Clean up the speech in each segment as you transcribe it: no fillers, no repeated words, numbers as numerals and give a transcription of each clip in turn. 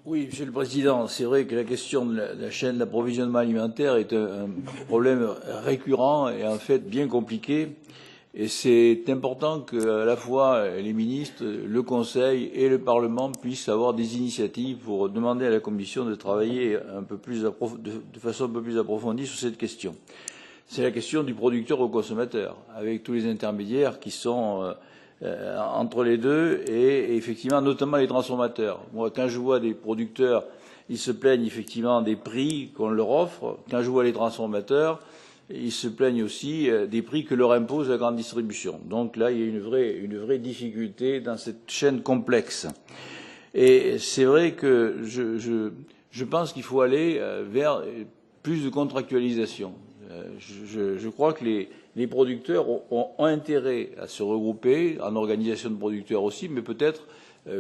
Oui, Monsieur le Président, c'est vrai que la question de la chaîne d'approvisionnement alimentaire est un problème récurrent et en fait bien compliqué. Et c'est important qu'à la fois les ministres, le Conseil et le Parlement puissent avoir des initiatives pour demander à la Commission de travailler de façon un peu plus approfondie sur cette question. C'est la question du producteur au consommateur, avec tous les intermédiaires qui sont entre les deux et effectivement notamment les transformateurs. Moi, quand je vois des producteurs, ils se plaignent effectivement des prix qu'on leur offre. Quand je vois les transformateurs, ils se plaignent aussi des prix que leur impose la grande distribution. Donc là, il y a une vraie difficulté dans cette chaîne complexe. Et c'est vrai que je pense qu'il faut aller vers plus de contractualisation. Je crois que les producteurs ont intérêt à se regrouper, en organisation de producteurs aussi, mais peut-être,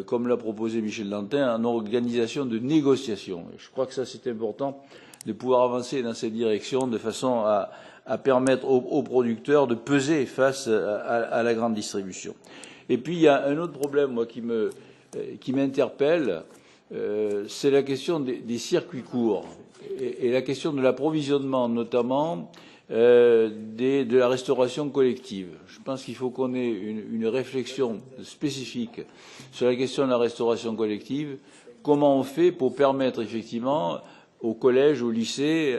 comme l'a proposé Michel Dantin, en organisation de négociation. Et je crois que ça, c'est important de pouvoir avancer dans cette direction de façon à permettre aux producteurs de peser face à la grande distribution. Et puis, il y a un autre problème, moi, qui m'interpelle, c'est la question des circuits courts et la question de l'approvisionnement, notamment de la restauration collective. Je pense qu'il faut qu'on ait une réflexion spécifique sur la question de la restauration collective. Comment on fait pour permettre effectivement aux collèges, aux lycées,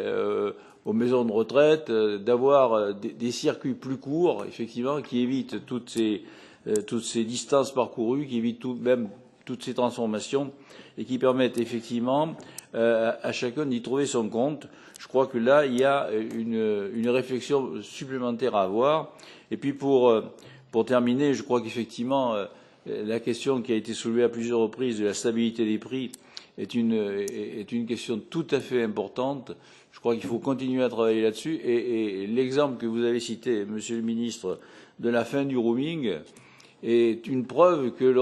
aux maisons de retraite, d'avoir des circuits plus courts, effectivement, qui évitent toutes ces distances parcourues, qui évitent même toutes ces transformations et qui permettent effectivement à chacun d'y trouver son compte. Je crois que là, il y a une réflexion supplémentaire à avoir. Et puis pour terminer, je crois qu'effectivement, la question qui a été soulevée à plusieurs reprises de la stabilité des prix est une question tout à fait importante. Je crois qu'il faut continuer à travailler là-dessus. Et l'exemple que vous avez cité, Monsieur le Ministre, de la fin du roaming est une preuve que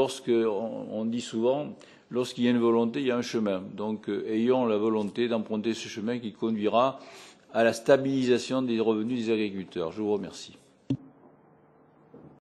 on dit souvent, lorsqu'il y a une volonté, il y a un chemin. Donc, ayons la volonté d'emprunter ce chemin qui conduira à la stabilisation des revenus des agriculteurs. Je vous remercie.